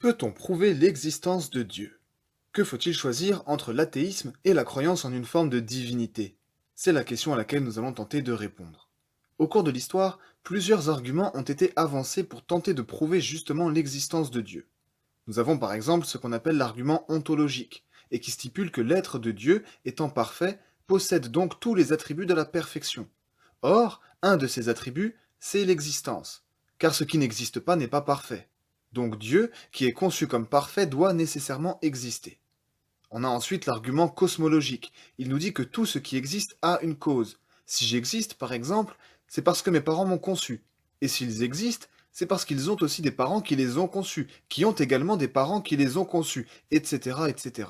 Peut-on prouver l'existence de Dieu? Que faut-il choisir entre l'athéisme et la croyance en une forme de divinité? C'est la question à laquelle nous allons tenter de répondre. Au cours de l'histoire, plusieurs arguments ont été avancés pour tenter de prouver justement l'existence de Dieu. Nous avons par exemple ce qu'on appelle l'argument ontologique, et qui stipule que l'être de Dieu, étant parfait, possède donc tous les attributs de la perfection. Or, un de ces attributs, c'est l'existence, car ce qui n'existe pas n'est pas parfait. Donc Dieu, qui est conçu comme parfait, doit nécessairement exister. On a ensuite l'argument cosmologique. Il nous dit que tout ce qui existe a une cause. Si j'existe, par exemple, c'est parce que mes parents m'ont conçu. Et s'ils existent, c'est parce qu'ils ont aussi des parents qui les ont conçus, qui ont également des parents qui les ont conçus, etc., etc.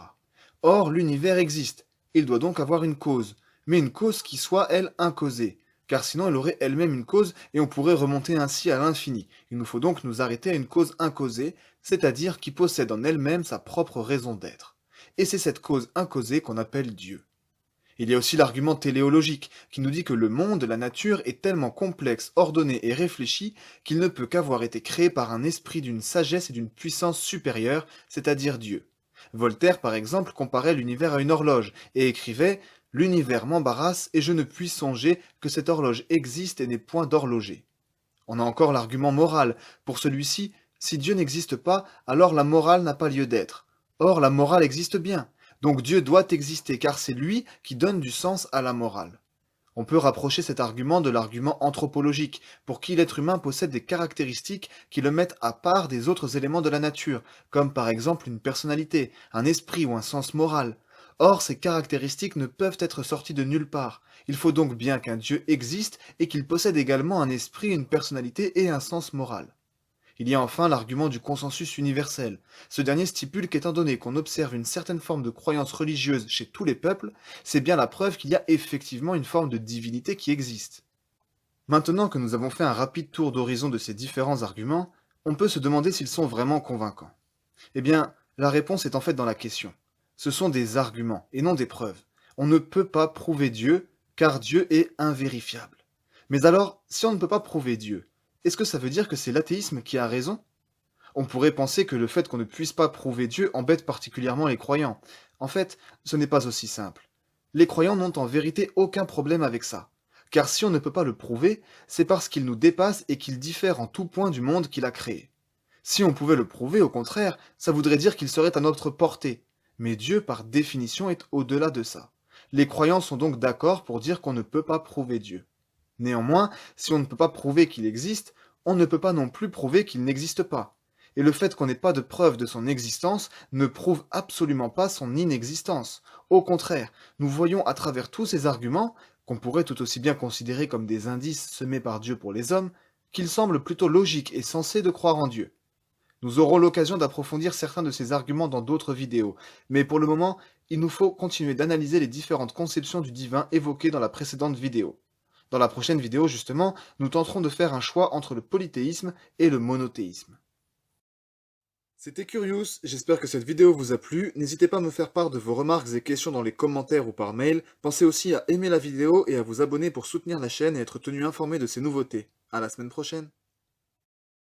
Or, l'univers existe. Il doit donc avoir une cause, mais une cause qui soit, elle, incausée, car sinon elle aurait elle-même une cause et on pourrait remonter ainsi à l'infini. Il nous faut donc nous arrêter à une cause incausée, c'est-à-dire qui possède en elle-même sa propre raison d'être. Et c'est cette cause incausée qu'on appelle Dieu. Il y a aussi l'argument téléologique, qui nous dit que le monde, la nature, est tellement complexe, ordonné et réfléchi qu'il ne peut qu'avoir été créé par un esprit d'une sagesse et d'une puissance supérieure, c'est-à-dire Dieu. Voltaire, par exemple, comparait l'univers à une horloge et écrivait « L'univers m'embarrasse et je ne puis songer que cette horloge existe et n'est point d'horloger ». On a encore l'argument moral. Pour celui-ci, si Dieu n'existe pas, alors la morale n'a pas lieu d'être. Or, la morale existe bien. Donc Dieu doit exister, car c'est lui qui donne du sens à la morale. On peut rapprocher cet argument de l'argument anthropologique, pour qui l'être humain possède des caractéristiques qui le mettent à part des autres éléments de la nature, comme par exemple une personnalité, un esprit ou un sens moral. Or, ces caractéristiques ne peuvent être sorties de nulle part. Il faut donc bien qu'un Dieu existe et qu'il possède également un esprit, une personnalité et un sens moral. Il y a enfin l'argument du consensus universel. Ce dernier stipule qu'étant donné qu'on observe une certaine forme de croyance religieuse chez tous les peuples, c'est bien la preuve qu'il y a effectivement une forme de divinité qui existe. Maintenant que nous avons fait un rapide tour d'horizon de ces différents arguments, on peut se demander s'ils sont vraiment convaincants. Eh bien, la réponse est en fait dans la question. Ce sont des arguments et non des preuves. On ne peut pas prouver Dieu, car Dieu est invérifiable. Mais alors, si on ne peut pas prouver Dieu, est-ce que ça veut dire que c'est l'athéisme qui a raison? On pourrait penser que le fait qu'on ne puisse pas prouver Dieu embête particulièrement les croyants. En fait, ce n'est pas aussi simple. Les croyants n'ont en vérité aucun problème avec ça. Car si on ne peut pas le prouver, c'est parce qu'il nous dépasse et qu'il diffère en tout point du monde qu'il a créé. Si on pouvait le prouver, au contraire, ça voudrait dire qu'il serait à notre portée. Mais Dieu, par définition, est au-delà de ça. Les croyants sont donc d'accord pour dire qu'on ne peut pas prouver Dieu. Néanmoins, si on ne peut pas prouver qu'il existe, on ne peut pas non plus prouver qu'il n'existe pas. Et le fait qu'on n'ait pas de preuve de son existence ne prouve absolument pas son inexistence. Au contraire, nous voyons à travers tous ces arguments, qu'on pourrait tout aussi bien considérer comme des indices semés par Dieu pour les hommes, qu'il semble plutôt logique et sensé de croire en Dieu. Nous aurons l'occasion d'approfondir certains de ces arguments dans d'autres vidéos, mais pour le moment, il nous faut continuer d'analyser les différentes conceptions du divin évoquées dans la précédente vidéo. Dans la prochaine vidéo, justement, nous tenterons de faire un choix entre le polythéisme et le monothéisme. C'était Curious, j'espère que cette vidéo vous a plu. N'hésitez pas à me faire part de vos remarques et questions dans les commentaires ou par mail. Pensez aussi à aimer la vidéo et à vous abonner pour soutenir la chaîne et être tenu informé de ces nouveautés. À la semaine prochaine.